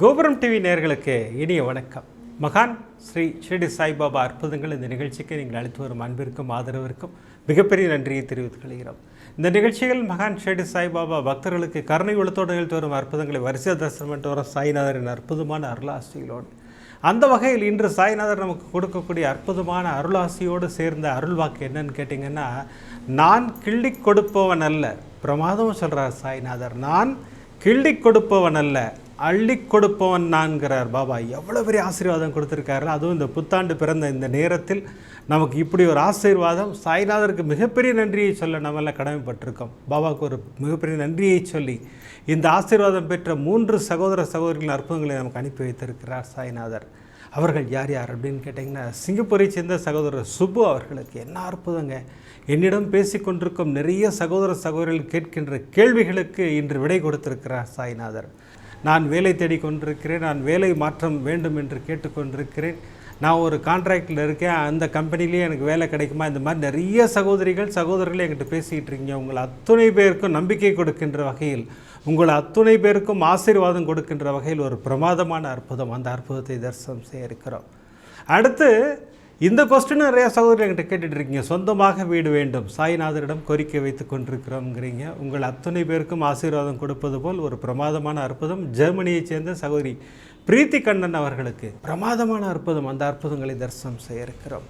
கோபுரம் டிவி நேயர்களுக்கு இனிய வணக்கம். மகான் ஸ்ரீ ஷிரடி சாய்பாபா அற்புதங்கள் இந்த நிகழ்ச்சிக்கு நீங்கள் அளித்து வரும் அன்பிற்கும் ஆதரவிற்கும் மிகப்பெரிய நன்றியை தெரிவித்துக் கொள்கிறோம். இந்த நிகழ்ச்சிகள் மகான் ஷிரடி சாய்பாபா பக்தர்களுக்கு கருணை உள்ளத்தோடு நிகழ்த்து வரும் அற்புதங்களை வரிசை தரிசனம் பண்ணிட்டு வரும் சாய்நாதரின் அற்புதமான அருளாசிகளோடு, அந்த வகையில் இன்று சாய்நாதர் நமக்கு கொடுக்கக்கூடிய அற்புதமான அருளாசியோடு சேர்ந்த அருள் வாக்கு என்னன்னு கேட்டிங்கன்னா, நான் கிள்ளி கொடுப்பவன் அல்ல. பிரமாதம் சொல்கிறார் சாய்நாதர். நான் கிள்ளி கொடுப்பவன் அல்ல, அள்ளி கொடுப்பவன் நான்கிறார் பாபா. எவ்வளோ பெரிய ஆசீர்வாதம் கொடுத்துருக்காரு. அதுவும் இந்த புத்தாண்டு பிறந்த இந்த நேரத்தில் நமக்கு இப்படி ஒரு ஆசீர்வாதம். சாய்நாதருக்கு மிகப்பெரிய நன்றியை சொல்ல நம்மளாம் கடமைப்பட்டிருக்கோம். பாபாவுக்கு ஒரு மிகப்பெரிய நன்றியை சொல்லி இந்த ஆசீர்வாதம் பெற்ற 3 சகோதர சகோதரிகளின் அற்புதங்களை நமக்கு அனுப்பி வைத்திருக்கிறார் சாய்நாதர். அவர்கள் யார் யார் அப்படின்னு கேட்டிங்கன்னா, சிங்கப்பூரை சேர்ந்த சகோதரர் சுப்பு அவர்களுக்கு என்ன அற்புதங்க. என்னிடம் பேசிக்கொண்டிருக்கும் நிறைய சகோதர சகோதரிகள் கேட்கின்ற கேள்விகளுக்கு இன்று விடை கொடுத்திருக்கிறார் சாய்நாதர். நான் வேலை தேடிக்கொண்டிருக்கிறேன், நான் வேலை மாற்றம் வேண்டும் என்று கேட்டுக்கொண்டிருக்கிறேன், நான் ஒரு கான்ட்ராக்டில் இருக்கேன், அந்த கம்பெனிலேயே எனக்கு வேலை கிடைக்குமா, இந்த மாதிரி நிறைய சகோதரர்கள் என்கிட்ட பேசிக்கிட்டு இருக்கீங்க. உங்கள் அத்துணை பேருக்கும் நம்பிக்கை கொடுக்கின்ற வகையில், உங்கள் அத்துணை பேருக்கும் ஆசீர்வாதம் கொடுக்கின்ற வகையில் ஒரு பிரமாதமான அற்புதம், அந்த அற்புதத்தை தரிசனம் செய்ய இருக்கிறோம். அடுத்து இந்த கொஸ்டின் நிறையா சகோதரர்கள் என்கிட்ட கேட்டுட்டு இருக்கீங்க. சொந்தமாக வீடு வேண்டும், சாய்நாதரிடம் கோரிக்கை வைத்து கொண்டிருக்கிறோங்கிறீங்க. உங்கள் அத்தனை பேருக்கும் ஆசீர்வாதம் கொடுப்பது போல் ஒரு பிரமாதமான அற்புதம் ஜெர்மனியைச் சேர்ந்த சகோதரி பிரீத்தி கண்ணன் அவர்களுக்கு பிரமாதமான அற்புதம், அந்த அற்புதங்களை தரிசனம் செய்ய இருக்கிறோம்.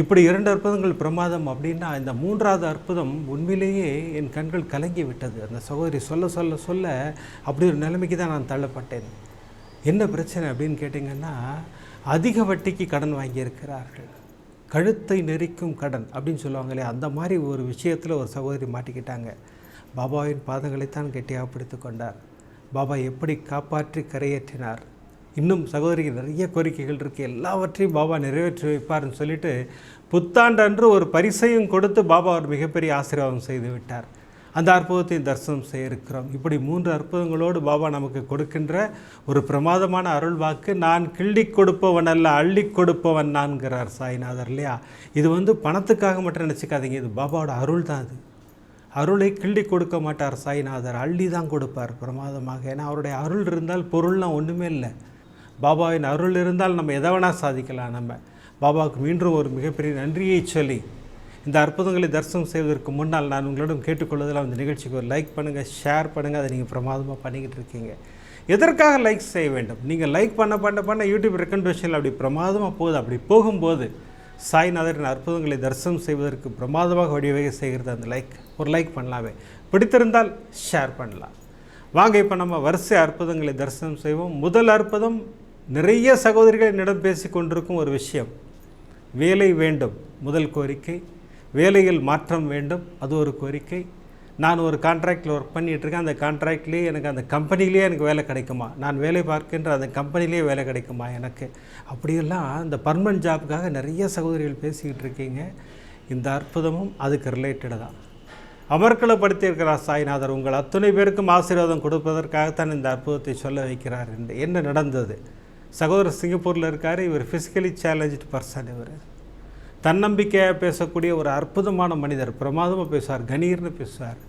இப்படி 2 அற்புதங்கள் பிரமாதம் அப்படின்னா, இந்த 3வது அற்புதம் உண்மையிலேயே என் கண்கள் கலங்கி விட்டது. அந்த சகோதரி சொல்ல அப்படி ஒரு நிலைமைக்கு தான் நான் தள்ளப்பட்டேன். என்ன பிரச்சனை அப்படின்னு கேட்டிங்கன்னா, அதிக வட்டிக்கு கடன் வாங்கியிருக்கிறார்கள். கழுத்தை நெரிக்கும் கடன் அப்படின்னு சொல்லுவாங்க இல்லையா, அந்த மாதிரி ஒரு விஷயத்தில் ஒரு சகோதரி மாட்டிக்கிட்டாங்க. பாபாவின் பாதங்களைத்தான் கெட்டியாக பிடித்து கொண்டார். பாபா எப்படி காப்பாற்றி கரையேற்றினார். இன்னும் சகோதரிக்கு நிறைய கோரிக்கைகள் இருக்குது, எல்லாவற்றையும் பாபா நிறைவேற்றி வைப்பார்னு சொல்லிட்டு புத்தாண்டு அன்று ஒரு பரிசையும் கொடுத்து பாபா ஒரு மிகப்பெரிய ஆசீர்வாதம் செய்து விட்டார். அந்த அற்புதத்தை தரிசனம் செய்ய இருக்கிறோம். இப்படி 3 அற்புதங்களோடு பாபா நமக்கு கொடுக்கின்ற ஒரு பிரமாதமான அருள் வாக்கு, நான் கிள்ளி கொடுப்பவன் அல்ல, அள்ளி கொடுப்பவன் நான்கிறார் சாய்நாதர் இல்லையா. இது பணத்துக்காக மட்டும் நினச்சிக்காதீங்க, இது பாபாவோட அருள் தான். அது அருளை கிள்ளி கொடுக்க மாட்டார் சாய்நாதர், அள்ளி தான் கொடுப்பார் பிரமாதமாக. ஏன்னா அவருடைய அருள் இருந்தால் பொருள்லாம் ஒன்றுமே இல்லை. பாபாவின் அருள் இருந்தால் நம்ம எதை வேணால் சாதிக்கலாம். நம்ம பாபாவுக்கு மீண்டும் ஒரு மிகப்பெரிய நன்றியை சொல்லி இந்த அற்புதங்களை தரிசனம் செய்வதற்கு முன்னால் நான் உங்களிடம் கேட்டுக்கொள்வதில் அந்த நிகழ்ச்சிக்கு ஒரு லைக் பண்ணுங்கள், ஷேர் பண்ணுங்கள். அதை நீங்கள் பிரமாதமாக பண்ணிக்கிட்டு இருக்கீங்க. எதற்காக லைக் செய்ய வேண்டும்? நீங்கள் லைக் பண்ண யூடியூப் ரெக்கமெண்டேஷனில் அப்படி பிரமாதமாக போகுது. அப்படி போகும்போது சாய்நாதரின் அற்புதங்களை தரிசனம் செய்வதற்கு பிரமாதமாக வழிவகை செய்கிறது அந்த லைக். ஒரு லைக் பண்ணலாமே, பிடித்திருந்தால் ஷேர் பண்ணலாம். வாங்க இப்போ நம்ம வரிசை அற்புதங்களை தரிசனம் செய்வோம். முதல் அற்புதம், நிறைய சகோதரிகள் என்னிடம் பேசி கொண்டிருக்கும் ஒரு விஷயம். வேலை வேண்டும், முதல் கோரிக்கை. வேலையில் மாற்றம் வேண்டும், அது ஒரு கோரிக்கை. நான் ஒரு கான்ட்ராக்டில் ஒர்க் பண்ணிகிட்ருக்கேன், அந்த கான்ட்ராக்ட்லேயே எனக்கு அந்த கம்பெனிலேயே எனக்கு வேலை கிடைக்குமா, நான் வேலை பார்க்கின்ற அந்த கம்பெனிலேயே வேலை கிடைக்குமா எனக்கு, அப்படியெல்லாம் இந்த பர்மனன்ட் ஜாப்புக்காக நிறைய சகோதரிகள் பேசிக்கிட்டு இருக்கீங்க. இந்த அற்புதமும் அதுக்கு ரிலேட்டடு தான். அமர்க்களப்படுத்தியிருக்கிறார் சாய்நாதர். உங்கள் அத்துணை பேருக்கும் ஆசீர்வாதம் கொடுப்பதற்காகத்தான் இந்த அற்புதத்தை சொல்ல வைக்கிறார். என்ன நடந்தது? சகோதரர் சிங்கப்பூரில் இருக்கார். இவர் ஃபிசிக்கலி சேலஞ்சு பர்சன். இவர் தன்னம்பிக்கையாக பேசக்கூடிய ஒரு அற்புதமான மனிதர். பிரமாதமாக பேசுவார், கணீர்னு பேசுவார்.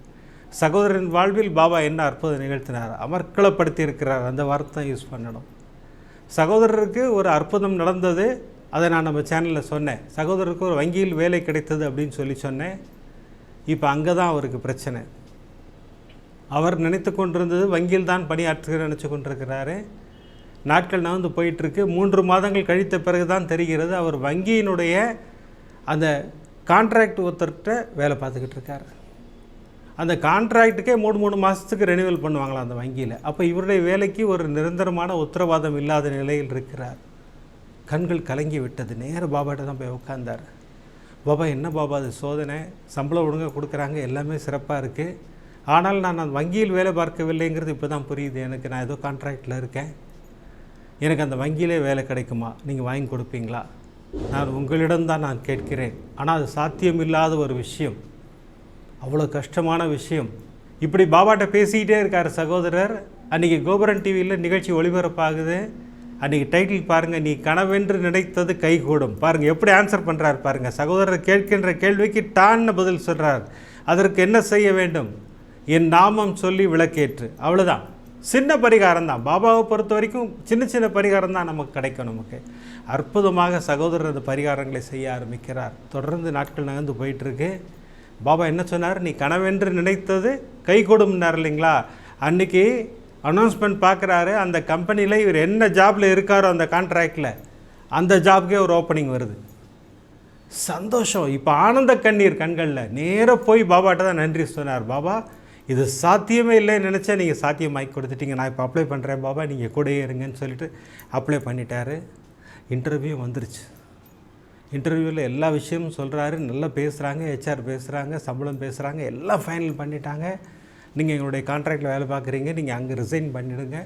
சகோதரன் வாழ்வில் பாபா என்ன அற்புதம் நிகழ்த்தினார்? அமர்க்களப்படுத்தி இருக்கிறார், அந்த வார்த்தை யூஸ் பண்ணணும். சகோதரருக்கு ஒரு அற்புதம் நடந்தது, அதை நான் நம்ம சேனலில் சொன்னேன். சகோதரருக்கு ஒரு வங்கியில் வேலை கிடைத்தது அப்படின்னு சொன்னேன். இப்போ அங்கே தான் அவருக்கு பிரச்சனை. அவர் நினைத்து கொண்டிருந்தது வங்கியில் தான் பணியாற்றுகிறேன் நினச்சி கொண்டிருக்கிறாரு. நாட்கள் நகர்ந்து போயிட்டுருக்கு. 3 மாதங்கள் கழித்த பிறகு தான் தெரிகிறது அவர் வங்கியினுடைய அந்த கான்ட்ராக்ட் ஒருத்தர்கிட்ட வேலை பார்த்துக்கிட்டு இருக்கார். அந்த கான்ட்ராக்டுக்கே 3 மாதத்துக்கு ரெனிவல் பண்ணுவாங்களாம் அந்த வங்கியில். அப்போ இவருடைய வேலைக்கு ஒரு நிரந்தரமான உத்தரவாதம் இல்லாத நிலையில் இருக்கிறார். கண்கள் கலங்கி விட்டது. நேராக பாபாட்ட தான் போய் உட்கார்ந்தார். பாபா, என்ன பாபா அது சோதனை, சம்பளம் ஒழுங்காக கொடுக்குறாங்க, எல்லாமே சிறப்பாக இருக்குது, ஆனால் நான் வங்கியில் வேலை பார்க்கவில்லைங்கிறது இப்போ தான் புரியுது எனக்கு. நான் ஏதோ கான்ட்ராக்டில் இருக்கேன், எனக்கு அந்த வங்கியிலே வேலை கிடைக்குமா, நீங்கள் வாங்கி கொடுப்பீங்களா? நான் உங்களிடம்தான் நான் கேட்கிறேன். ஆனால் அது சாத்தியமில்லாத ஒரு விஷயம், அவ்வளோ கஷ்டமான விஷயம். இப்படி பாபாட்ட பேசிக்கிட்டே இருக்கார் சகோதரர். அன்றைக்கி கோபுரம் டிவியில் நிகழ்ச்சி ஒளிபரப்பாகுது. அன்றைக்கி டைட்டில் பாருங்கள், நீ கனவென்று நினைத்தது கைகூடும். பாருங்கள் எப்படி ஆன்சர் பண்ணுறார் பாருங்கள். சகோதரர் கேட்கின்ற கேள்விக்கு டான்னு பதில் சொல்கிறார். அதற்கு என்ன செய்ய வேண்டும்? என் நாமம் சொல்லி விளக்கேற்று, அவ்வளோதான். சின்ன பரிகாரம் தான். பாபாவை பொறுத்த வரைக்கும் சின்ன சின்ன பரிகாரம் தான் நமக்கு கிடைக்கும். நமக்கு அற்புதமாக சகோதரர் அந்த பரிகாரங்களை செய்ய ஆரம்பிக்கிறார். தொடர்ந்து நாட்கள் நகர்ந்து போயிட்டுருக்கு. பாபா என்ன சொன்னார், நீ கனவென்று நினைத்தது கை கொடும்னார் இல்லைங்களா. அன்றைக்கி அனௌன்ஸ்மெண்ட் பார்க்குறாரு, அந்த கம்பெனியில் இவர் என்ன ஜாபில் இருக்காரோ அந்த கான்ட்ராக்டில் அந்த ஜாபுக்கே ஒரு ஓப்பனிங் வருது. சந்தோஷம். இப்போ ஆனந்த கண்ணீர் கண்களில். நேராக போய் பாபாட்ட தான் நன்றி சொன்னார். பாபா, இது சாத்தியமே இல்லைன்னு நினச்சா நீங்கள் சாத்தியமாக்கி கொடுத்துட்டீங்க. நான் இப்போ அப்ளை பண்ணுறேன் பாபா, நீங்கள் கூடயே இருங்கன்னு சொல்லிட்டு அப்ளை பண்ணிட்டார். இன்டர்வியூ வந்துருச்சு. இன்டர்வியூவில் எல்லா விஷயமும் சொல்கிறாரு. நல்லா பேசுகிறாங்க, ஹெச்ஆர் பேசுகிறாங்க, சம்பளம் பேசுகிறாங்க, எல்லாம் ஃபைனல் பண்ணிட்டாங்க. நீங்கள் எங்களுடைய கான்ட்ராக்டில் வேலை பார்க்குறீங்க, நீங்கள் அங்கே ரிசைன் பண்ணிவிடுங்க,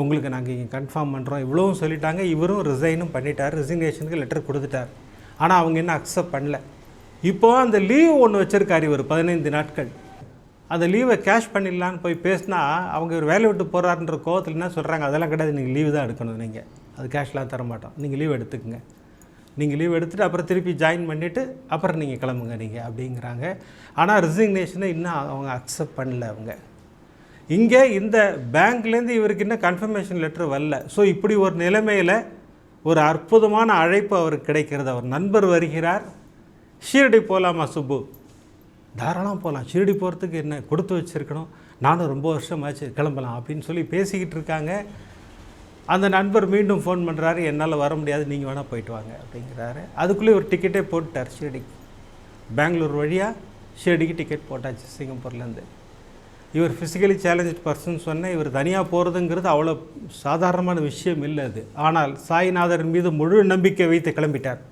உங்களுக்கு நாங்கள் இங்கே கன்ஃபார்ம் பண்ணுறோம், இவ்வளவும் சொல்லிட்டாங்க. இவரும் ரிசைனும் பண்ணிட்டார், ரிசிக்னேஷனுக்கு லெட்டர் கொடுத்துட்டார். ஆனால் அவங்க என்ன அக்செப்ட் பண்ணல. இப்போது அந்த லீவ் ஒன்று வச்சுருக்காரு இவர் 15 நாட்கள். அந்த லீவை கேஷ் பண்ணிடலான்னு போய் பேசினா அவங்க ஒரு வேலை விட்டு போகிறாருன்ற கோவத்தில் என்ன சொல்கிறாங்க, அதெல்லாம் கிடையாது, நீங்கள் லீவு தான் எடுக்கணும், நீங்கள் அது கேஷ்லாம் தர மாட்டோம், நீங்கள் லீவ் எடுத்துக்கங்க, நீங்கள் லீவ் எடுத்துகிட்டு அப்புறம் திருப்பி ஜாயின் பண்ணிவிட்டு அப்புறம் நீங்கள் கிளம்புங்க நீங்கள் அப்படிங்கிறாங்க. ஆனால் ரிசிக்னேஷனை இன்னும் அவங்க அக்செப்ட் பண்ணல. அவங்க இங்கே இந்த பேங்க்லேருந்து இவருக்கு இன்னும் கன்ஃபர்மேஷன் லெட்டர் வரல. ஸோ இப்படி ஒரு நிலைமையில் ஒரு அற்புதமான அழைப்பு அவருக்கு கிடைக்கிறது. அவர் நண்பர் வருகிறார். ஷீரடி போகலாமா சுப்பு? தாராளம் போகலாம். ஷீரடி போகிறதுக்கு என்ன கொடுத்து வச்சுருக்கணும், நானும் ரொம்ப வருஷம் ஆச்சு, கிளம்பலாம் அப்படின்னு சொல்லி பேசிக்கிட்டு இருக்காங்க. அந்த நண்பர் மீண்டும் ஃபோன் பண்ணுறாரு, என்னால் வர முடியாது, நீங்கள் வேணால் போயிட்டு வாங்க அப்படிங்கிறாரு. அதுக்குள்ளே ஒரு டிக்கெட்டே போட்டுட்டார் ஷீரடிக்கு. பெங்களூர் வழியாக ஷீரடிக்கு டிக்கெட் போட்டாச்சு சிங்கப்பூர்லேருந்து. இவர் ஃபிசிக்கலி சேலஞ்சு பர்சன் சொன்ன இவர் தனியாக போகிறதுங்கிறது அவ்வளோ சாதாரணமான விஷயம் இல்லை அது. ஆனால் சாய்நாதரின் மீது முழு நம்பிக்கை வைத்து கிளம்பிட்டார்.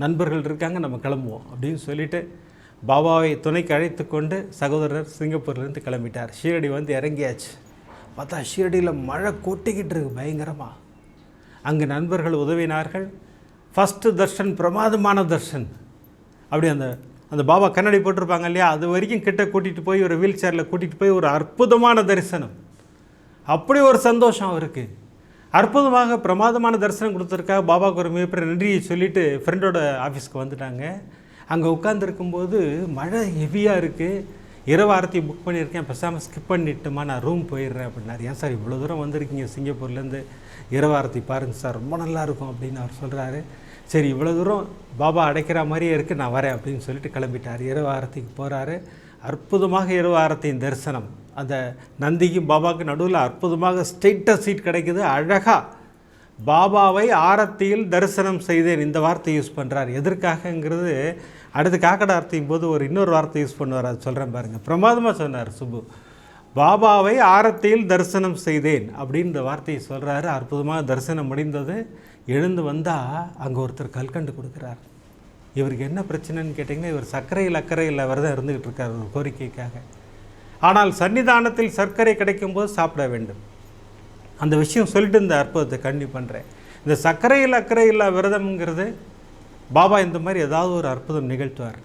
நண்பர்கள் இருக்காங்க, நம்ம கிளம்புவோம் அப்படின்னு சொல்லிவிட்டு பாபாவை துணைக்கு அழைத்து கொண்டு சகோதரர் சிங்கப்பூர்லேருந்து கிளம்பிட்டார். ஷீரடி வந்து இறங்கியாச்சு. பார்த்தா ஷீரடியில் மழை கொட்டிக்கிட்டு இருக்கு பயங்கரமாக. அங்கே நண்பர்கள் உதவினார்கள். ஃபஸ்ட்டு தர்ஷன் பிரமாதமான தர்ஷன். அப்படி அந்த அந்த பாபா கண்ணாடி போட்டிருப்பாங்க இல்லையா, அது வரைக்கும் கிட்ட கூட்டிகிட்டு போய் ஒரு வீல் சேரில் கூட்டிகிட்டு போய் ஒரு அற்புதமான தரிசனம். அப்படி ஒரு சந்தோஷம் அவருக்கு. அற்புதமாக பிரமாதமான தரிசனம் கொடுத்துருக்கா. பாபாவுக்கு ஒரு மிகப்பெரிய நன்றியை சொல்லிவிட்டு ஃப்ரெண்டோட ஆஃபீஸ்க்கு வந்துட்டாங்க. அங்கே உட்காந்துருக்கும்போது மழை ஹெவியாக இருக்குது. இரவு ஆரத்தி புக் பண்ணியிருக்கேன், பேசாமல் ஸ்கிப் பண்ணிட்டுமா, நான் ரூம் போயிடுறேன் அப்படின்னாரு. ஏன் சார் இவ்வளோ தூரம் வந்திருக்கீங்க சிங்கப்பூர்லேருந்து, இரவு ஆரத்தி பாருங்கள் சார், ரொம்ப நல்லாயிருக்கும் அப்படின்னு அவர் சொல்கிறாரு. சரி, இவ்வளோ தூரம் பாபா அடைக்கிற மாதிரியே இருக்குது, நான் வரேன் அப்படின்னு சொல்லிட்டு கிளம்பிட்டார். இரவு ஆரத்திக்கு போகிறாரு. அற்புதமாக இரவு ஆரத்தியின் தரிசனம். அந்த நந்திக்கும் பாபாவுக்கு நடுவில் அற்புதமாக ஸ்ட்ரெயிட்டாக சீட் கிடைக்குது. அழகாக பாபாவை ஆரத்தியில் தரிசனம் செய்தேன், இந்த வார்த்தை யூஸ் பண்ணுறார். எதற்காகங்கிறது அடுத்து காக்கடை ஆரத்தியும் போது ஒரு இன்னொரு வார்த்தை யூஸ் பண்ணுவார், அது சொல்கிறேன் பாருங்கள். பிரமாதமாக சொன்னார் சுப்பு. பாபாவை ஆரத்தியில் தரிசனம் செய்தேன் அப்படின்ற வார்த்தையை சொல்கிறாரு. அற்புதமாக தரிசனம் முடிந்தது. எழுந்து வந்தால் அங்கே ஒருத்தர் கல்கண்டு கொடுக்குறார். இவருக்கு என்ன பிரச்சனைன்னு கேட்டிங்கன்னா, இவர் சர்க்கரையில் அக்கறையில் விரதம் இருந்துக்கிட்டு இருக்கார் ஒரு கோரிக்கைக்காக. ஆனால் சன்னிதானத்தில் சர்க்கரை கிடைக்கும்போது சாப்பிட வேண்டும். அந்த விஷயம் சொல்லிட்டு இந்த அற்புதத்தை கண்டி பண்ணுறேன். இந்த சர்க்கரையில் அக்கறை இல்லா விரதம்ங்கிறது பாபா இந்த மாதிரி ஏதாவது ஒரு அற்புதம் நிகழ்த்துவார்.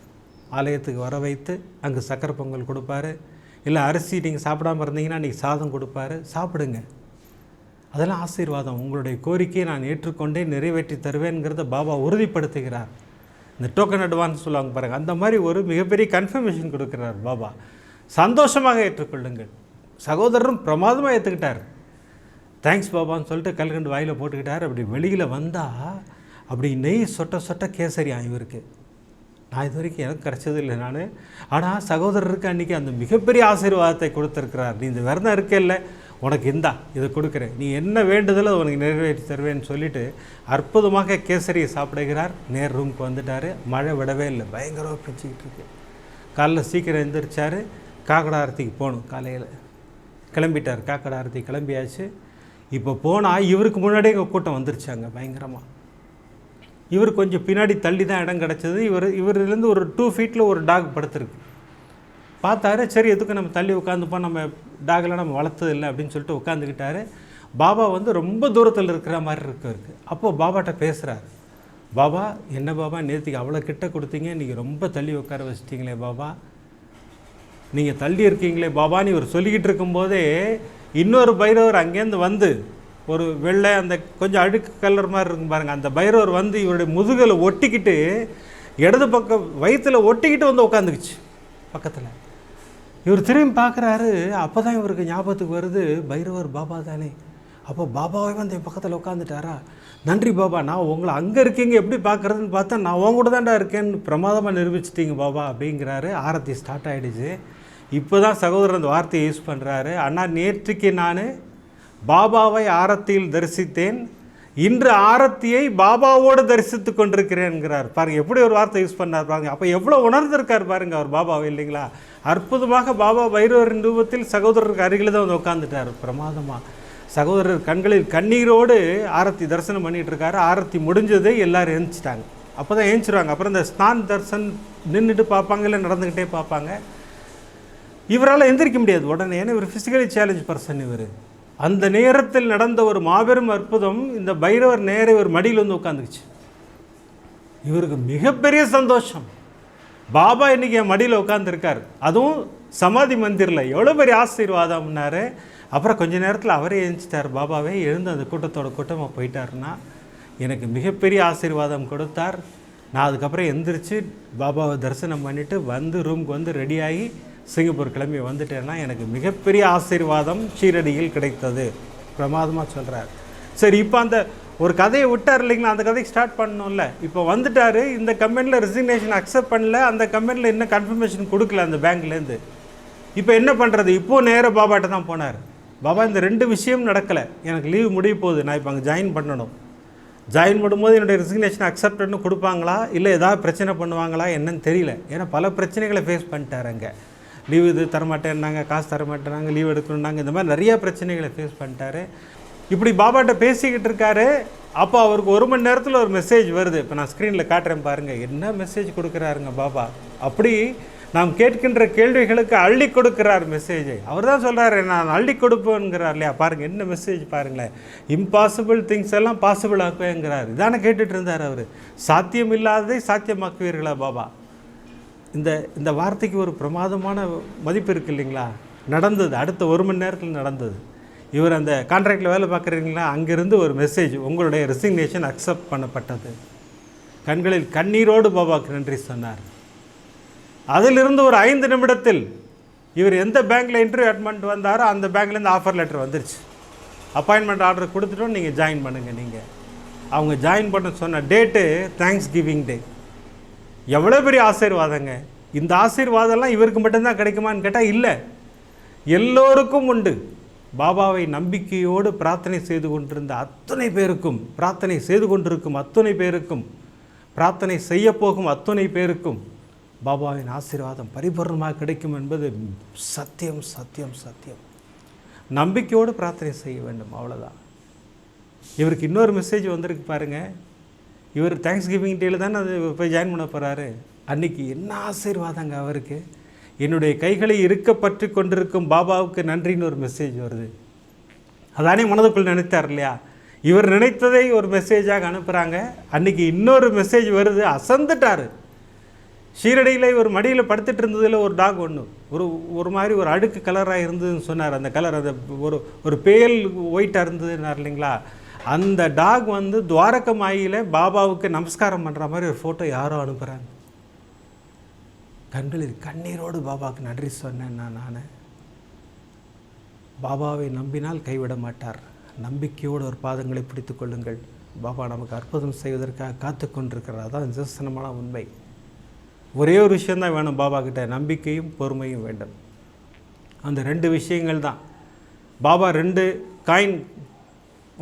ஆலயத்துக்கு வர வைத்து அங்கே சக்கரை பொங்கல் கொடுப்பாரு. இல்லை அரிசி நீங்கள் சாப்பிடாமல் இருந்தீங்கன்னா இன்றைக்கி சாதம் கொடுப்பாரு, சாப்பிடுங்க, அதெல்லாம் ஆசீர்வாதம். உங்களுடைய கோரிக்கையை நான் ஏற்றுக்கொண்டே நிறைவேற்றி தருவேங்கிறத பாபா உறுதிப்படுத்துகிறார். இந்த டோக்கன் அட்வான்ஸ் சொல்லுவாங்க பாருங்கள், அந்த மாதிரி ஒரு மிகப்பெரிய கன்ஃபர்மேஷன் கொடுக்குறார் பாபா. சந்தோஷமாக ஏற்றுக்கொள்ளுங்கள். சகோதரரும் பிரமாதமாக ஏற்றுக்கிட்டார். தேங்க்ஸ் பாபான்னு சொல்லிட்டு கல்கண்டு வாயில் போட்டுக்கிட்டார். அப்படி வெளியில் வந்தால் அப்படி நெய் சொட்ட சொட்ட கேசரி இவருக்கு. நான் இது வரைக்கும் எனக்கு கிடச்சதில்லை நான். ஆனால் சகோதரருக்கு அன்றைக்கி அந்த மிகப்பெரிய ஆசீர்வாதத்தை கொடுத்துருக்கிறார். நீ இந்த விரதம் இருக்கல, உனக்கு இந்தா இதை கொடுக்குறேன், நீ என்ன வேண்டுதலோ உனக்கு நிறைவேற்றி தருவேன்னு சொல்லிவிட்டு அற்புதமாக கேசரியை சாப்பிடுகிறார். நேர் ரூமுக்கு வந்துட்டார். மழை விடவே இல்லை, பயங்கரமாக பிடிச்சிக்கிட்டு இருக்கு. காலைல சீக்கிரம் எழுந்திரிச்சார். காக்கடை ஆரத்திக்கு போகணும். காலையில் கிளம்பிட்டார். காக்கடை ஆரத்தி கிளம்பியாச்சு. இப்போ போனால் இவருக்கு முன்னாடியே இங்கே கூட்டம் வந்துருச்சாங்க பயங்கரமாக. இவர் கொஞ்சம் பின்னாடி தள்ளி தான் இடம் கிடச்சது. இவர்லேருந்து ஒரு 2 ஃபீட்டில் ஒரு டாக் படுத்துருக்கு. பார்த்தாரு, சரி எதுக்கு நம்ம தள்ளி உட்காந்துப்போம், நம்ம டாகெலாம் நம்ம வளர்த்தது இல்லை அப்படின்னு சொல்லிட்டு உட்காந்துக்கிட்டாரு. பாபா வந்து ரொம்ப தூரத்தில் இருக்கிற மாதிரி இருக்கு. அப்போது பாபாட்ட பேசுகிறார். பாபா, என்ன பாபா நேற்றுக்கு அவ்வளோ கிட்ட கொடுத்தீங்க, இன்றைக்கி ரொம்ப தள்ளி உட்கார வச்சிட்டிங்களே பாபா, நீங்கள் தள்ளி இருக்கீங்களே பாபான்னு இவர் சொல்லிக்கிட்டு இருக்கும்போதே இன்னொரு பைரவர் அங்கேருந்து வந்து ஒரு வெள்ளை அந்த கொஞ்சம் அழுக்கு கலர் மாதிரி இருக்கும் பாருங்கள், அந்த பைரவர் வந்து இவருடைய முதுகில் ஒட்டிக்கிட்டு இடது பக்கம் வயிற்றில் ஒட்டிக்கிட்டு வந்து உட்காந்துக்குச்சு பக்கத்தில். இவர் திரும்பி பார்க்குறாரு. அப்போ தான் இவருக்கு ஞாபகத்துக்கு வருது, பைரவர் பாபா தானே. அப்போ பாபாவே வந்து என் பக்கத்தில் உட்காந்துட்டாரா. நன்றி பாபா, நான் உங்களை அங்கே இருக்கீங்க எப்படி பார்க்குறதுன்னு பார்த்தா நான் உங்க கூட தான்டா இருக்கேன்னு பிரமாதமாக நிரூபிச்சிட்டிங்க பாபா அப்படிங்கிறாரு. ஆரத்தி ஸ்டார்ட் ஆகிடுச்சு. இப்போ தான் சகோதரர் அந்த வார்த்தையை யூஸ் பண்ணுறாரு. அண்ணா, நேற்றுக்கு நான் பாபாவை ஆரத்தியில் தரிசித்தேன், இன்று ஆரத்தியை பாபாவோடு தரிசித்து கொண்டிருக்கிறேன்கிறார். பாருங்கள் எப்படி ஒரு வார்த்தை யூஸ் பண்ணார் பாருங்கள். அப்போ எவ்வளோ உணர்ந்திருக்கார் பாருங்கள் அவர் பாபாவை, இல்லைங்களா. அற்புதமாக பாபா பைரவரின் ரூபத்தில் சகோதரருக்கு அருகில் தான் வந்து உட்காந்துட்டார் பிரமாதமாக. சகோதரர் கண்களில் கண்ணீரோடு ஆரத்தி தரிசனம் பண்ணிகிட்டு இருக்காரு. ஆரத்தி முடிஞ்சது, எல்லோரும் எழுந்திச்சிட்டாங்க. அப்போ தான் எழுந்திருவாங்க. அப்புறம் இந்த ஸ்நான் தர்சன் நின்றுட்டு பார்ப்பாங்க, இல்லை நடந்துக்கிட்டே பார்ப்பாங்க. இவரால் எந்திரிக்க முடியாது உடனே, ஏன்னா இவர் ஃபிசிக்கலி சேலஞ்ச் பர்சன். இவர் அந்த நேரத்தில் நடந்த ஒரு மாபெரும் அற்புதம், இந்த பைரவர் நேரே ஒரு மடியில் வந்து உட்காந்துக்குச்சு. இவருக்கு மிகப்பெரிய சந்தோஷம். பாபா இன்றைக்கி என் மடியில் உட்காந்துருக்கார், அதுவும் சமாதி மந்திரில், எவ்வளோ பெரிய ஆசீர்வாதம்னாரு. அப்புறம் கொஞ்ச நேரத்தில் அவரே எழுந்துட்டார். பாபாவே எழுந்து அந்த கூட்டமாக போயிட்டாருன்னா எனக்கு மிகப்பெரிய ஆசீர்வாதம் கொடுத்தார். நான் அதுக்கப்புறம் எந்திரிச்சு பாபாவை தரிசனம் பண்ணிவிட்டு வந்து ரூமுக்கு வந்து ரெடியாகி சிங்கப்பூர் கிளம்பி வந்துட்டேன்னா எனக்கு மிகப்பெரிய ஆசீர்வாதம் ஷீரடியில் கிடைத்தது. பிரமாதமாக சொல்கிறார். சரி, இப்போ அந்த ஒரு கதையை விட்டார் இல்லைங்களா, அந்த கதையை ஸ்டார்ட் பண்ணணும்ல. இப்போ வந்துட்டார், இந்த கம்பெனியில் ரெசிக்னேஷன் அக்செப்ட் பண்ணல, அந்த கம்பெனியில் இன்னும் கன்ஃபர்மேஷன் கொடுக்கல அந்த பேங்க்லேருந்து. இப்போ என்ன பண்ணுறது? இப்போது நேராக பாபாட்ட தான் போனார். பாபா, இந்த 2 விஷயம் நடக்கலை, எனக்கு லீவ் முடிய போகுது, நான் இப்போ அங்கே ஜாயின் பண்ணணும். ஜாயின் பண்ணும்போது என்னுடைய ரெசிக்னேஷன் அக்செப்ட்னு கொடுப்பாங்களா, இல்லை ஏதாவது பிரச்சனை பண்ணுவாங்களா என்னன்னு தெரியல. ஏன்னா பல பிரச்சனைகளை ஃபேஸ் பண்ணிட்டார். அங்கே லீவ் இது தரமாட்டேன்னாங்க, காசு தரமாட்டேனாங்க, லீவ் எடுக்கணுன்னாங்க, இந்த மாதிரி நிறையா பிரச்சனைகளை ஃபேஸ் பண்ணிட்டாரு. இப்படி பாபாட்ட பேசிக்கிட்டு இருக்காரு. அப்போ அவருக்கு 1 மணி நேரத்தில் ஒரு மெசேஜ் வருது. இப்போ நான் ஸ்க்ரீனில் காட்டுறேன் பாருங்கள், என்ன மெசேஜ் கொடுக்குறாருங்க பாபா. அப்படி நாம் கேட்கின்ற கேள்விகளுக்கு அள்ளி கொடுக்குறார் மெசேஜை. அவர் தான் சொல்கிறார், நான் அள்ளி கொடுப்பேங்கிறார் இல்லையா. பாருங்கள் என்ன மெசேஜ் பாருங்களேன். இம்பாசிபிள் திங்ஸ் எல்லாம் பாசிபிள் ஆக்குவேங்கிறார். இதானே கேட்டுட்டு இருந்தார் அவர். சாத்தியம் இல்லாததை சாத்தியமாக்குவீர்களா பாபா. இந்த வார்த்தைக்கு ஒரு பிரமாதமான மதிப்பு இருக்குது இல்லைங்களா. நடந்தது அடுத்த 1 மணி நேரத்தில் நடந்தது. இவர் அந்த கான்ட்ராக்டில் வேலை பார்க்குறீங்களா, அங்கேருந்து ஒரு மெசேஜ், உங்களுடைய ரெசிக்னேஷன் அக்செப்ட் பண்ணப்பட்டது. கண்களில் கண்ணீரோடு பாபாவுக்கு நன்றி சொன்னார். அதிலிருந்து ஒரு 5 நிமிடத்தில் இவர் எந்த பேங்க்கில் இன்டர்வியூ அட்மெண்ட் வந்தாரோ அந்த பேங்க்லேருந்து ஆஃபர் லெட்டர் வந்துருச்சு. அப்பாயின்மெண்ட் ஆர்டர் கொடுத்துட்டோம், நீங்கள் ஜாயின் பண்ணுங்கள். நீங்கள் அவங்க ஜாயின் பண்ண சொன்ன டேட்டு தேங்க்ஸ் கிவிங் டே. எவ்வளோ பெரிய ஆசீர்வாதங்க. இந்த ஆசீர்வாதம்லாம் இவருக்கு மட்டும்தான் கிடைக்குமான்னு கேட்டால் இல்லை, எல்லோருக்கும் உண்டு. பாபாவை நம்பிக்கையோடு பிரார்த்தனை செய்து கொண்டிருந்த அத்தனை பேருக்கும், பிரார்த்தனை செய்து கொண்டிருக்கும் அத்தனை பேருக்கும், பிரார்த்தனை செய்யப்போகும் அத்தனை பேருக்கும் பாபாவின் ஆசீர்வாதம் பரிபூர்ணமாக கிடைக்கும் என்பது சத்தியம் சத்தியம் சத்தியம். நம்பிக்கையோடு பிரார்த்தனை செய்ய வேண்டும், அவ்வளோதான். இவருக்கு இன்னொரு மெசேஜ் வந்திருக்கு பாருங்கள். இவர் தேங்க்ஸ் கிவிங் டேயில் தானே அது போய் ஜாயின் பண்ண போகிறாரு. அன்றைக்கி என்ன ஆசீர்வாதங்க அவருக்கு. என்னுடைய கைகளை இருக்க பற்றி கொண்டிருக்கும் பாபாவுக்கு நன்றின்னு ஒரு மெசேஜ் வருது. அதானே மனதுக்குள் நினைத்தார் இல்லையா. இவர் நினைத்ததை ஒரு மெசேஜாக அனுப்புகிறாங்க. அன்றைக்கி இன்னொரு மெசேஜ் வருது. அசந்துட்டார். ஷீரடியில் இவர் மடியில் படுத்துட்டு இருந்ததில் ஒரு டாக் ஒன்று ஒரு மாதிரி ஒரு அழுக்கு கலராக இருந்ததுன்னு சொன்னார். அந்த கலர் அந்த ஒரு பேல் ஒயிட்டாக இருந்ததுன்னார் இல்லைங்களா. அந்த டாக் வந்து துவாரகமாயில பாபாவுக்கு நமஸ்காரம் பண்ணுற மாதிரி ஒரு ஃபோட்டோ யாரோ அனுப்புகிறாங்க. கண்களில் கண்ணீரோடு பாபாவுக்கு நன்றி சொன்னேன் நான். பாபாவை நம்பினால் கைவிட மாட்டார். நம்பிக்கையோடு ஒரு பாதங்களை பிடித்து கொள்ளுங்கள். பாபா நமக்கு அற்புதம் செய்வதற்காக காத்து கொண்டிருக்கிறார். அதான் நிதர்சனமான உண்மை. ஒரே ஒரு விஷயந்தான் வேணும் பாபா கிட்ட, நம்பிக்கையும் பொறுமையும் வேண்டும். அந்த 2 விஷயங்கள் தான். பாபா 2 காயின்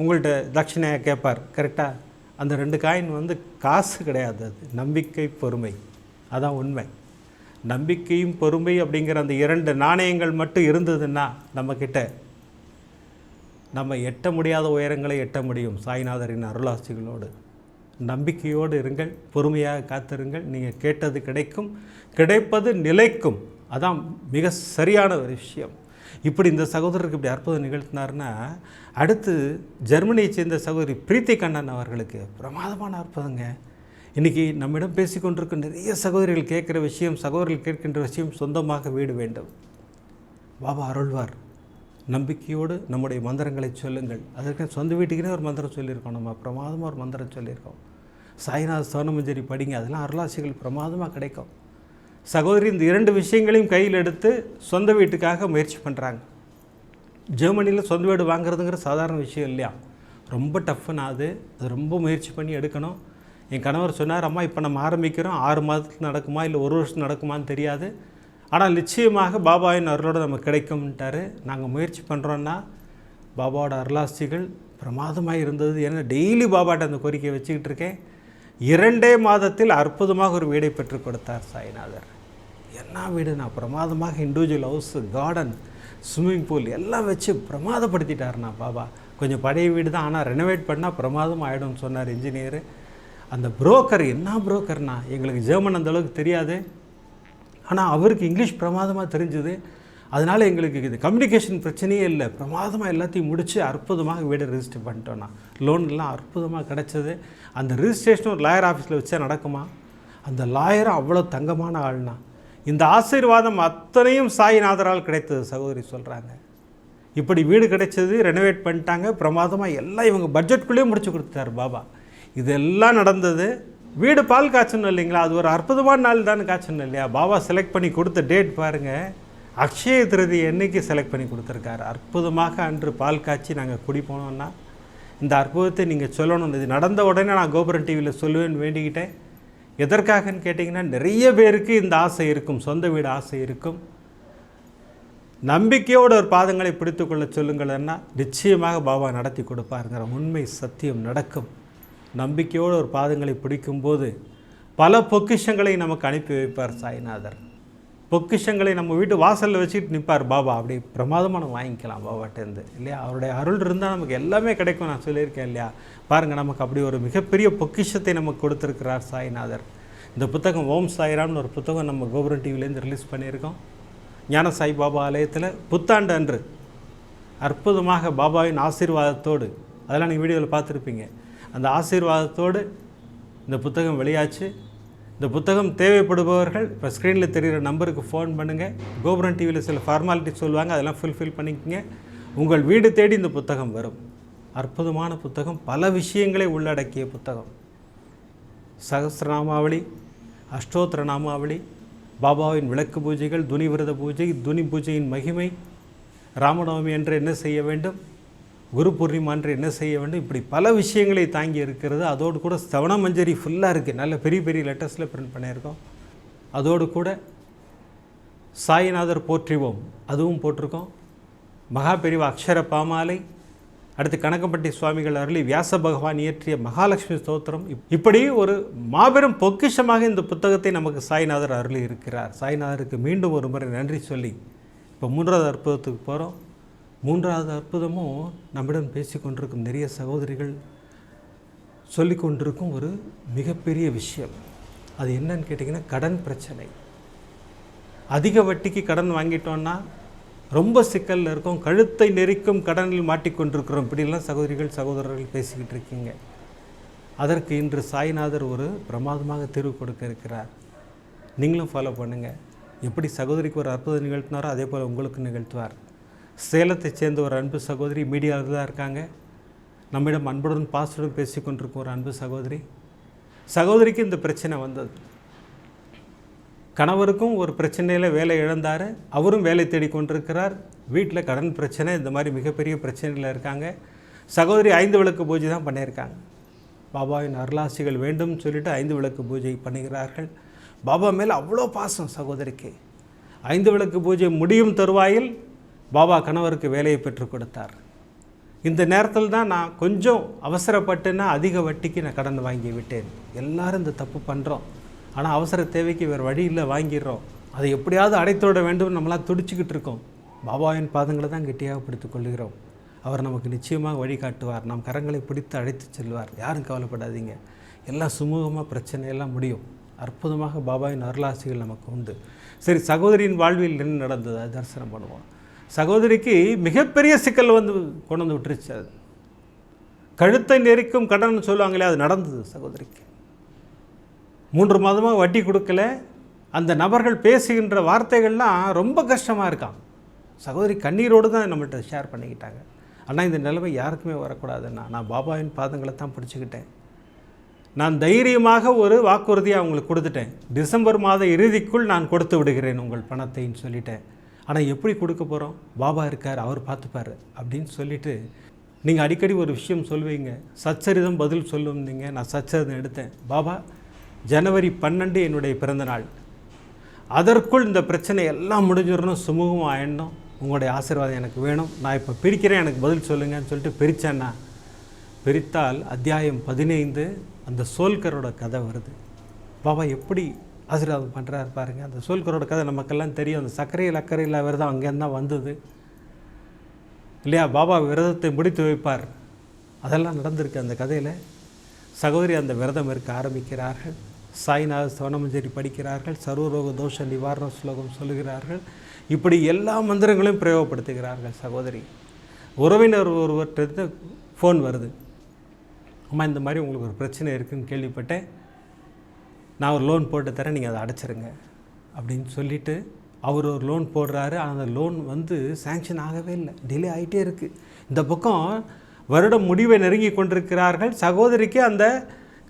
உங்கள்கிட்ட தட்சிணையாக கேட்பார், கரெக்டாக. அந்த 2 காயின் வந்து காசு கிடையாது, அது நம்பிக்கை பொறுமை. அதான் உண்மை. நம்பிக்கையும் பொறுமை அப்படிங்கிற அந்த 2 நாணயங்கள் மட்டும் இருந்ததுன்னா நம்மக்கிட்ட நம்ம எட்ட முடியாத உயரங்களை எட்ட முடியும். சாய்நாதரின் அருளாசிகளோடு நம்பிக்கையோடு இருங்கள், பொறுமையாக காத்திருங்கள். நீங்கள் கேட்டது கிடைக்கும், கிடைப்பது நிலைக்கும். அதான் மிக சரியான ஒரு விஷயம். இப்படி இந்த சகோதரருக்கு இப்படி அற்புதம் நிகழ்த்தினார்னா, அடுத்து ஜெர்மனியை சேர்ந்த சகோதரி பிரீத்தி கண்ணன் அவர்களுக்கு பிரமாதமான அற்புதங்க. இன்றைக்கி நம்மிடம் பேசிக்கொண்டிருக்கும் நிறைய சகோதரிகள் கேட்குற விஷயம், சகோதரிகள் கேட்கின்ற விஷயம், சொந்தமாக வீடு வேண்டும். பாபா அருள்வார். நம்பிக்கையோடு நம்முடைய மந்திரங்களை சொல்லுங்கள். அதற்கு சொந்த வீட்டுக்குன்னே ஒரு மந்திரம் சொல்லியிருக்கோம். நம்ம பிரமாதமாக ஒரு மந்திரம் சொல்லியிருக்கோம். சாய்நாத் சோனமஞ்சரி படிங்க, அதெல்லாம் அருளாசிகள் பிரமாதமாக கிடைக்கும். சகோதரி இந்த 2 விஷயங்களையும் கையில் எடுத்து சொந்த வீட்டுக்காக முயற்சி பண்ணுறாங்க. ஜெர்மனியில் சொந்த வீடு வாங்குறதுங்கிற சாதாரண விஷயம் இல்லையா, ரொம்ப டஃப்னா அது ரொம்ப முயற்சி பண்ணி எடுக்கணும். என் கணவர் சொன்னார், அம்மா இப்போ நம்ம ஆரம்பிக்கிறோம், 6 மாதத்துக்கு நடக்குமா இல்லை 1 வருஷம் நடக்குமான்னு தெரியாது, ஆனால் நிச்சயமாக பாபாவின் அருளோடு நமக்கு கிடைக்கும்ட்டார். நாங்கள் முயற்சி பண்ணுறோன்னா பாபாவோட அருளாசிகள் பிரமாதமாக இருந்தது. ஏன்னா டெய்லி பாபாட்ட அந்த கோரிக்கையை வச்சுக்கிட்டு இருக்கேன். 2 மாதத்தில் அற்புதமாக ஒரு வீடை பெற்றுக் கொடுத்தார் சாய்நாதர். என்ன வீடு, நான் பிரமாதமாக individual house, garden, swimming pool எல்லாம் வச்சு பிரமாதப்படுத்திட்டார்ண்ணா பாபா. கொஞ்சம் பழைய வீடு தான், ஆனால் ரெனோவேட் பண்ணால் பிரமாதம் ஆகிடும்னு சொன்னார் இன்ஜினியரு. அந்த புரோக்கர் என்ன புரோக்கர்னா, எங்களுக்கு ஜெர்மன் அந்தளவுக்கு தெரியாது, ஆனால் அவருக்கு இங்கிலீஷ் பிரமாதமாக தெரிஞ்சுது. அதனால் எங்களுக்கு இது கம்யூனிகேஷன் பிரச்சனையே இல்லை, பிரமாதமாக எல்லாத்தையும் முடித்து அற்புதமாக வீடை ரிஜிஸ்டர் பண்ணிட்டோன்னா. லோன்லாம் அற்புதமாக கிடச்சிது. அந்த ரிஜிஸ்ட்ரேஷன் ஒரு லாயர் ஆஃபீஸில் வச்சா நடக்குமா? அந்த லாயரும் அவ்வளோ தங்கமான ஆள்னா. இந்த ஆசீர்வாதம் அத்தனையும் சாய்நாதரால் கிடைத்தது சகோதரி சொல்கிறாங்க. இப்படி வீடு கிடைச்சது, ரெனோவேட் பண்ணிட்டாங்க பிரமாதமாக, எல்லாம் இவங்க பட்ஜெட்குள்ளேயே முடிச்சு கொடுத்தாரு பாபா. இதெல்லாம் நடந்தது. வீடு பால் காய்ச்சணும் இல்லைங்களா, அது ஒரு அற்புதமான நாள் தானே காய்ச்சணும் இல்லையா. பாபா செலக்ட் பண்ணி கொடுத்த டேட் பாருங்கள், அக்ஷய திருதி என்னைக்கு செலக்ட் பண்ணி கொடுத்துருக்காரு. அற்புதமாக அன்று பால் காய்ச்சி நாங்கள் குடி போனோம்னா இந்த அற்புதத்தை நீங்கள் சொல்லணும். இது நடந்த உடனே நான் கோபுரம் டிவியில் சொல்லுவேன்னு வேண்டிக்கிட்டேன். எதற்காகன்னு கேட்டிங்கன்னா, நிறைய பேருக்கு இந்த ஆசை இருக்கும், சொந்த வீடு ஆசை இருக்கும். நம்பிக்கையோடு ஒரு பாதங்களை பிடித்து கொள்ள சொல்லுங்கள்னா நிச்சயமாக பாபா நடத்தி கொடுப்பாருங்கிற உண்மை சத்தியம் நடக்கும். நம்பிக்கையோடு ஒரு பாதங்களை பிடிக்கும்போது பல பொக்கிஷங்களை நமக்கு அனுப்பி வைப்பார் சாய்நாதர். பொக்கிஷங்களை நம்ம வீட்டு வாசலில் வச்சுக்கிட்டு நிற்பார் பாபா. அப்படி பிரமாதமாக நம்ம வாங்கிக்கலாம் பாபாட்டேருந்து இல்லையா. அவருடைய அருள் இருந்தால் நமக்கு எல்லாமே கிடைக்கும். நான் சொல்லியிருக்கேன் இல்லையா. பாருங்கள், நமக்கு அப்படி ஒரு மிகப்பெரிய பொக்கிஷத்தை நமக்கு கொடுத்துருக்கிறார் சாய்நாதர். இந்த புத்தகம் ஓம் சாய்ராம்னு ஒரு புத்தகம் நம்ம கோபுரம் டிவிலேருந்து ரிலீஸ் பண்ணியிருக்கோம். ஞான சாய் பாபா ஆலயத்தில் புத்தாண்டு அன்று அற்புதமாக பாபாவின் ஆசீர்வாதத்தோடு, அதெல்லாம் நீங்கள் வீடியோவில் பார்த்துருப்பீங்க, அந்த ஆசீர்வாதத்தோடு இந்த புத்தகம் வெளியாச்சு. இந்த புத்தகம் தேவைப்படுபவர்கள் இப்போ ஸ்க்ரீனில் தெரிகிற நம்பருக்கு ஃபோன் பண்ணுங்கள். கோபுரம் டிவியில் சில ஃபார்மாலிட்டி சொல்லுவாங்க, அதெல்லாம் ஃபுல்ஃபில் பண்ணிக்கோங்க. உங்கள் வீடு தேடி இந்த புத்தகம் வரும். அற்புதமான புத்தகம், பல விஷயங்களை உள்ளடக்கிய புத்தகம். சகஸ்ரநாமாவளி, அஷ்டோத்திர நாமாவளி, பாபாவின் விளக்கு பூஜைகள், துனி விரத பூஜை, துனி பூஜையின் மகிமை, ராமநவமி என்று என்ன செய்ய வேண்டும், குரு பூர்ணிமா என்று என்ன செய்ய வேண்டும், இப்படி பல விஷயங்களை தாங்கி இருக்கிறது. அதோடு கூட ஸ்தவண மஞ்சரி ஃபுல்லாக இருக்குது, நல்ல பெரிய பெரிய லெட்டர்ஸில் பிரிண்ட் பண்ணியிருக்கோம். அதோடு கூட சாய்நாதர் போற்றிவோம் அதுவும் போட்டிருக்கோம். மகா பெரிவா அக்ஷர பாமாலை, அடுத்து கனகம்பட்டி சுவாமிகள் அருளி வியாச பகவான் இயற்றிய மகாலட்சுமி ஸ்தோத்திரம், இப்படி ஒரு மாபெரும் பொக்கிஷமாக இந்த புத்தகத்தை நமக்கு சாய்நாதர் அருளி இருக்கிறார். சாய்நாதருக்கு மீண்டும் ஒரு முறை நன்றி சொல்லி இப்போ 3வது அற்புதத்துக்கு போகிறோம். 3வது அற்புதமும் நம்மிடம் பேசி கொண்டிருக்கும் நிறைய சகோதரிகள் சொல்லி கொண்டிருக்கும் ஒரு மிகப்பெரிய விஷயம். அது என்னன்னு கேட்டிங்கன்னா, கடன் பிரச்சனை. அதிக வட்டிக்கு கடன் வாங்கிட்டோன்னா ரொம்ப சிக்கலில் இருக்கும், கழுத்தை நெரிக்கும் கடனில் மாட்டிக்கொண்டிருக்கிறோம், இப்படிலாம் சகோதரிகள் சகோதரர்கள் பேசிக்கிட்டு இருக்கீங்க. அதற்கு இன்று சாய்நாதர் ஒரு பிரமாதமாக தீர்வு கொடுக்க இருக்கிறார். நீங்களும் ஃபாலோ பண்ணுங்கள். எப்படி சகோதரிக்கு ஒரு அற்புதம் நிகழ்த்தினாரோ அதே போல் உங்களுக்கு நிகழ்த்துவார். சேலத்தை சேர்ந்த ஒரு அன்பு சகோதரி மீடியாவில் தான் இருக்காங்க. நம்மிடம் அன்புடன் பாசுடன் பேசி கொண்டிருக்கும் ஒரு அன்பு சகோதரிக்கு இந்த பிரச்சனை வந்தது. கணவருக்கும் ஒரு பிரச்சனையில் வேலை இழந்தார், அவரும் வேலை தேடி கொண்டிருக்கிறார். வீட்டில் கடன் பிரச்சனை, இந்த மாதிரி மிகப்பெரிய பிரச்சனையில் இருக்காங்க. சகோதரி 5 விளக்கு பூஜை தான் பண்ணியிருக்காங்க. பாபாவின் அருளாசிகள் வேண்டும் சொல்லிட்டு 5 விளக்கு பூஜை பண்ணுகிறார்கள். பாபா மேலே அவ்வளோ பாசம் சகோதரிக்கு. 5 விளக்கு பூஜை முடியும் தருவாயில் பாபா கணவருக்கு வேலையை பெற்றுக் கொடுத்தார். இந்த நேரத்தில் தான் நான் கொஞ்சம் அவசரப்பட்டுன்னா அதிக வட்டிக்கு நான் கடன் வாங்கி விட்டேன். எல்லாரும் இந்த தப்பு பண்ணுறோம், ஆனால் அவசர தேவைக்கு வேறு வழி இல்லை, வாங்கிடுறோம். அதை எப்படியாவது அடைத்தோட வேண்டும் நம்மளாம் துடிச்சிக்கிட்டு இருக்கோம். பாபாவின் பாதங்களை தான் கெட்டியாக பிடித்து கொள்கிறோம். அவர் நமக்கு நிச்சயமாக வழிகாட்டுவார், நாம் கரங்களை பிடித்து அழைத்து செல்வார். யாரும் கவலைப்படாதீங்க, எல்லாம் சுமூகமாக பிரச்சனையெல்லாம் முடியும். அற்புதமாக பாபாவின் அருளாசிகள் நமக்கு உண்டு. சரி, சகோதரியின் வாழ்வில் என்ன நடந்தது அது தரிசனம் பண்ணுவோம். சகோதரிக்கு மிகப்பெரிய சிக்கல் கொண்டு வந்து விட்டுருச்சு. அது கழுத்தை நெரிக்கும் கடன் சொல்லுவாங்களே, அது நடந்தது சகோதரிக்கு. 3 மாதமாக வட்டி கொடுக்கல. அந்த நபர்கள் பேசுகின்ற வார்த்தைகள்லாம் ரொம்ப கஷ்டமாக இருக்கான். சகோதரி கண்ணீரோடு தான் நம்மள்கிட்ட ஷேர் பண்ணிக்கிட்டாங்க. ஆனால் இந்த நிலைமை யாருக்குமே வரக்கூடாதுன்னா நான் பாபாவின் பாதங்களை தான் பிடிச்சிக்கிட்டேன். நான் தைரியமாக ஒரு வாக்குறுதியை அவங்களுக்கு கொடுத்துட்டேன். டிசம்பர் மாத இறுதிக்குள் நான் கொடுத்து விடுகிறேன் உங்கள் பணத்தைன்னு சொல்லிட்டேன். ஆனால் எப்படி கொடுக்க போகிறோம்? பாபா இருக்கார், அவர் பார்த்துப்பார் அப்படின்னு சொல்லிவிட்டு நீங்கள் அடிக்கடி ஒரு விஷயம் சொல்வீங்க, சச்சரிதம் பதில் சொல்லுவீங்க. நான் சச்சரிதம் எடுத்தேன். பாபா, ஜனவரி 12 என்னுடைய பிறந்தநாள், அதற்குள் இந்த பிரச்சனை எல்லாம் முடிஞ்சிடணும், சுமூகமாக ஆயிடணும், உங்களுடைய ஆசீர்வாதம் எனக்கு வேணும், நான் இப்போ பிரிக்கிறேன், எனக்கு பதில் சொல்லுங்கன்னு சொல்லிட்டு பிரித்தேன்னா, பிரித்தால் அத்தியாயம் 15 அந்த சோல்கரோட கதை வருது. பாபா எப்படி ஆசீர்வாதம் பண்ணுறாரு பாருங்கள். அந்த சோல்கரோட கதை நமக்கெல்லாம் தெரியும். அந்த சர்க்கரையில் அக்கறையில் விரதம் அங்கேருந்து தான் வந்தது இல்லையா? பாபா விரதத்தை முடித்து வைப்பார், அதெல்லாம் நடந்திருக்கு அந்த கதையில். சகோதரி அந்த விரதம் இருக்க ஆரம்பிக்கிறார்கள். சாய்நாத சவனமஞ்சரி படிக்கிறார்கள், சர்வரோக தோஷ நிவாரண ஸ்லோகம் சொல்லுகிறார்கள். இப்படி எல்லா மந்திரங்களையும் பிரயோகப்படுத்துகிறார்கள் சகோதரி. உறவினர் ஒருவர்கிட்ட ஃபோன் வருது, அம்மா இந்த மாதிரி உங்களுக்கு ஒரு பிரச்சனை இருக்குதுன்னு கேள்விப்பட்டேன், நான் ஒரு லோன் போட்டு தரேன், நீங்கள் அதை அடைச்சிருங்க அப்படின்னு சொல்லிவிட்டு அவர் ஒரு லோன் போடுறாரு. அந்த லோன் சேங்ஷன் ஆகவே இல்லை, டிலே ஆகிட்டே இருக்குது. இந்த பக்கம் வருடம் முடிவை நெருங்கி கொண்டிருக்கிறார்கள். சகோதரிக்கு அந்த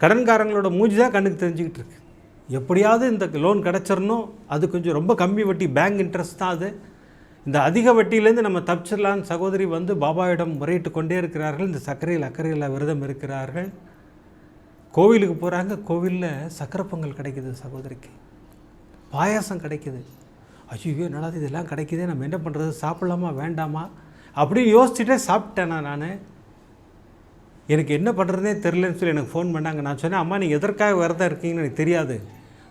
கடன்காரங்களோட மூஞ்சி தான் கண்ணுக்கு தெரிஞ்சுக்கிட்டு இருக்கு. எப்படியாவது இந்த லோன் கிடச்சிடணும், அது கொஞ்சம் ரொம்ப கம்மி வட்டி, பேங்க் இன்ட்ரெஸ்ட் தான் அது, இந்த அதிக வட்டியிலேருந்து நம்ம தப்பிச்சிடலான்னு சகோதரி பாபாவிடம் முறையிட்டு கொண்டே இருக்கிறார்கள். இந்த சர்க்கரையில் அக்கறையில் விரதம் இருக்கிறார்கள். கோவிலுக்கு போகிறாங்க. கோவிலில் சக்கரை பொங்கல் கிடைக்கிது சகோதரிக்கு, பாயாசம் கிடைக்கிது. ஐயோ என்னடா இதெல்லாம் கிடைக்கிதே, நம்ம என்ன பண்ணுறது, சாப்பிட்லாமா வேண்டாமா அப்படின்னு யோசிச்சுட்டே சாப்பிட்டேனா நான். எனக்கு என்ன பண்ணுறதுனே தெரிலன்னு சொல்லி எனக்கு ஃபோன் பண்ணாங்க. நான் சொன்னேன், அம்மா நீங்கள் எதற்காக விரதம் இருக்கீங்கன்னு எனக்கு தெரியாது,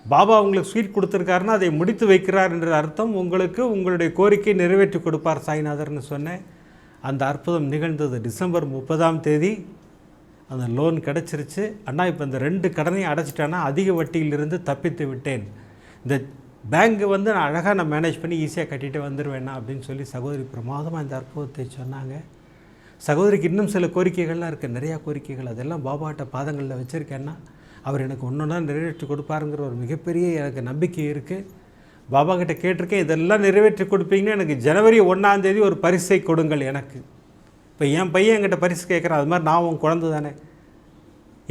பாபா உங்களுக்கு ஸ்வீட் கொடுத்துருக்காருன்னா அதை முடித்து வைக்கிறார் என்ற அர்த்தம், உங்களுக்கு உங்களுடைய கோரிக்கை நிறைவேற்றி கொடுப்பார் சாய்நாதர்னு சொன்னேன். அந்த அற்புதம் நிகழ்ந்தது. டிசம்பர் 30 அந்த லோன் கிடச்சிருச்சு. அண்ணா இப்போ இந்த 2 கடனையும் அடைச்சிட்டேன்னா அதிக வட்டியிலிருந்து தப்பித்து விட்டேன், இந்த பேங்க்கு நான் அழகாக மேனேஜ் பண்ணி ஈஸியாக கட்டிட்டு வந்துடுவேண்ணா அப்படின்னு சொல்லி சகோதரி பிரமாதமாக இந்த அற்புதத்தை சொன்னாங்க. சகோதரிக்கு இன்னும் சில கோரிக்கைகள்லாம் இருக்குது, நிறையா கோரிக்கைகள், அதெல்லாம் பாபாட்ட பாதங்களில் வச்சுருக்கேன்னா அவர் எனக்கு ஒன்றொன்னா நிறைவேற்றி கொடுப்பாருங்கிற ஒரு மிகப்பெரிய எனக்கு நம்பிக்கை இருக்குது. பாபா கிட்ட கேட்டிருக்கேன், இதெல்லாம் நிறைவேற்றி கொடுப்பீங்கன்னு எனக்கு ஜனவரி 1 ஒரு பரிசை கொடுங்கள் எனக்கு. இப்போ என் பையன் என்கிட்ட பரிசு கேட்குறான், அது மாதிரி நான் உன் குழந்தை தானே,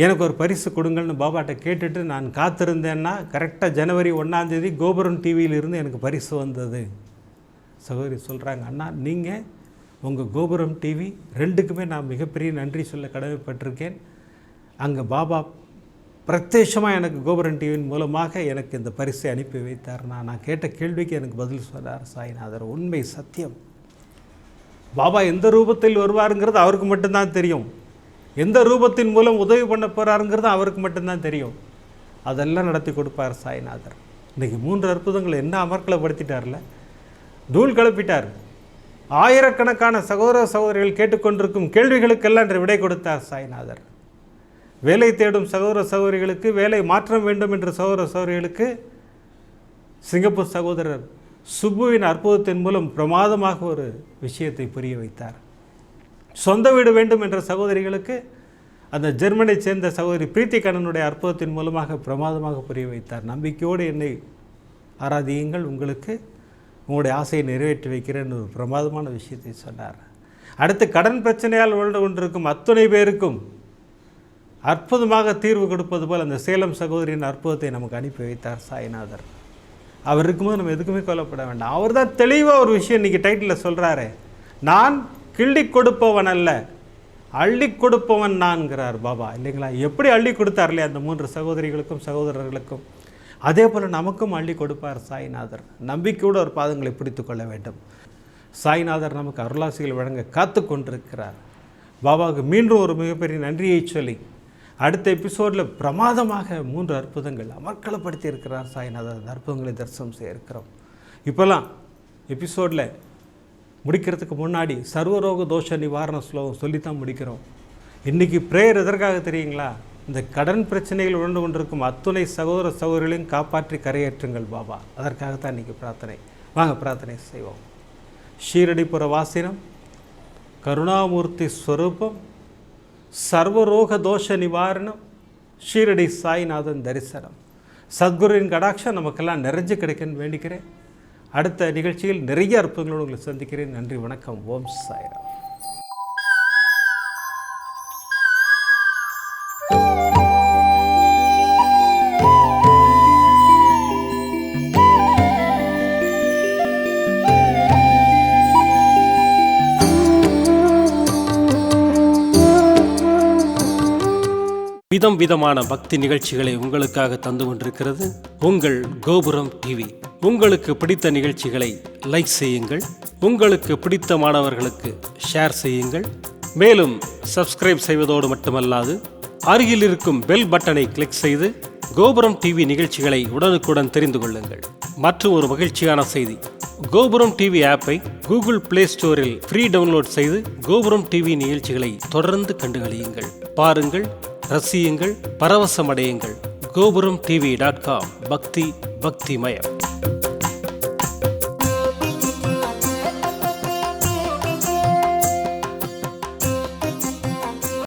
எனக்கு ஒரு பரிசு கொடுங்கள்னு பாபாட்ட கேட்டுட்டு நான் காத்திருந்தேன்னா கரெக்டாக ஜனவரி 1 கோபுரம் டிவியிலிருந்து எனக்கு பரிசு வந்தது. சகோதரி சொல்கிறாங்க, அண்ணா நீங்கள் உங்கள் கோபுரம் டிவி 2க்குமே நான் மிகப்பெரிய நன்றி சொல்ல கடமைப்பட்டிருக்கேன். அங்கே பாபா பிரத்யேஷமாக எனக்கு கோபுரம் டிவியின் மூலமாக எனக்கு இந்த பரிசை அனுப்பி வைத்தார்னா, நான் கேட்ட கேள்விக்கு எனக்கு பதில் சொன்னார் சாய்நாதர். உண்மை சத்தியம். பாபா எந்த ரூபத்தில் வருவாருங்கிறது அவருக்கு மட்டும்தான் தெரியும், எந்த ரூபத்தின் மூலம் உதவி பண்ண போகிறாருங்கிறது அவருக்கு மட்டும்தான் தெரியும். அதெல்லாம் நடத்தி கொடுப்பார் சாய்நாதர். இன்றைக்கி 3 அற்புதங்களை என்ன அமர்க்கலப்படுத்திட்டார்ல, தூள் கிளப்பிட்டார். ஆயிரக்கணக்கான சகோதர சகோதரிகள் கேட்டுக்கொண்டிருக்கும் கேள்விகளுக்கெல்லாம் என்று விடை கொடுத்தார் சாய்நாதர். வேலை தேடும் சகோதர சகோதரிகளுக்கு வேலை மாற்றம் வேண்டும் என்ற சகோதர சகோதரிகளுக்கு சிங்கப்பூர் சகோதரர் சுப்புவின் அற்புதத்தின் மூலம் பிரமாதமாக ஒரு விஷயத்தை புரிய வைத்தார். சொந்த வீடு வேண்டும் என்ற சகோதரிகளுக்கு அந்த ஜெர்மனை சேர்ந்த சகோதரி பிரீத்தி கண்ணனுடைய அற்புதத்தின் மூலமாக பிரமாதமாக புரிய வைத்தார். நம்பிக்கையோடு என்னை ஆராதியுங்கள், உங்களுக்கு உங்களுடைய ஆசையை நிறைவேற்றி வைக்கிறேன்னு ஒரு பிரமாதமான விஷயத்தை சொன்னார். அடுத்து கடன் பிரச்சனையால் வாழ்ந்து கொண்டிருக்கும் அத்துணை பேருக்கும் அற்புதமாக தீர்வு கொடுப்பது போல் அந்த சேலம் சகோதரியின் அற்புதத்தை நமக்கு அனுப்பி வைத்தார் சாய்நாதர். அவர் இருக்கும்போது நம்ம எதுக்குமே கொல்லப்பட வேண்டாம். அவர் தான் தெளிவாக ஒரு விஷயம் இன்றைக்கி டைட்டிலில் சொல்கிறாரு, நான் கிள்ளி கொடுப்பவன் அல்ல, அள்ளி கொடுப்பவன் நான்கிறார் பாபா இல்லைங்களா? எப்படி அள்ளி கொடுத்தார் இல்லையா அந்த 3 சகோதரிகளுக்கும் சகோதரர்களுக்கும், அதே போல் நமக்கும் அள்ளி கொடுப்பார் சாய்நாதர். நம்பிக்கையோடு ஒரு பாதங்களை பிடித்து கொள்ள வேண்டும். சாய்நாதர் நமக்கு அருளாசிகள் வழங்க காத்து கொண்டிருக்கிறார். பாபாவுக்கு மீண்டும் ஒரு மிகப்பெரிய நன்றியை சொல்லி அடுத்த எபிசோடில் பிரமாதமாக 3 அற்புதங்கள் அமர்க்கலப்படுத்தி இருக்கிறார் சாய்நாதர். அந்த அற்புதங்களை தரிசனம் செய்ய இருக்கிறோம். இப்போல்லாம் எபிசோடில் முடிக்கிறதுக்கு முன்னாடி சர்வரோக தோஷ நிவாரண ஸ்லோகம் சொல்லித்தான் முடிக்கிறோம். இன்றைக்கி ப்ரேயர் எதற்காக தெரியுங்களா? இந்த கடன் பிரச்சனைகள் உணர்ந்து கொண்டிருக்கும் அத்துணை சகோதர சகோதரிகளையும் காப்பாற்றி கரையேற்றுங்கள் பாபா, அதற்காகத்தான் இன்றைக்கி பிரார்த்தனை. வாங்க பிரார்த்தனை செய்வோம். ஷீரடிபுர வாசினம், கருணாமூர்த்தி ஸ்வரூபம், சர்வரோக தோஷ நிவாரணம், ஷீரடி சாய்நாதன் தரிசனம், சத்குருவின் கடாட்சம் நமக்கெல்லாம் நிறைஞ்சு கிடைக்குன்னு வேண்டிக்கிறேன். அடுத்த நிகழ்ச்சியில் நிறைய அற்புதங்களோடு உங்களை சந்திக்கிறேன். நன்றி, வணக்கம். ஓம் சாய்ராம். விதம் விதமான பக்தி நிகழ்ச்சிகளை உங்களுக்காக தந்து கொண்டிருக்கிறது உங்கள் கோபுரம் டிவி. உங்களுக்கு பிடித்த நிகழ்ச்சிகளை லைக் செய்யுங்கள், உங்களுக்கு பிடித்த மாணவர்களுக்கு ஷேர் செய்யுங்கள். மேலும் சப்ஸ்கிரைப் செய்வதோடு மட்டுமல்லாது அருகில் இருக்கும் பெல் பட்டனை கிளிக் செய்து கோபுரம் டிவி நிகழ்ச்சிகளை உடனுக்குடன் தெரிந்து கொள்ளுங்கள். மற்றும் ஒரு மகிழ்ச்சியான செய்தி, கோபுரம் டிவி ஆப்பை கூகுள் பிளே ஸ்டோரில் ஃப்ரீ டவுன்லோட் செய்து கோபுரம் டிவி நிகழ்ச்சிகளை தொடர்ந்து கண்டுகளியுங்கள், பாருங்கள், ரசியுங்கள், பரவசமடையுங்கள். gopuramtv.com பக்தி பக்திமயம்.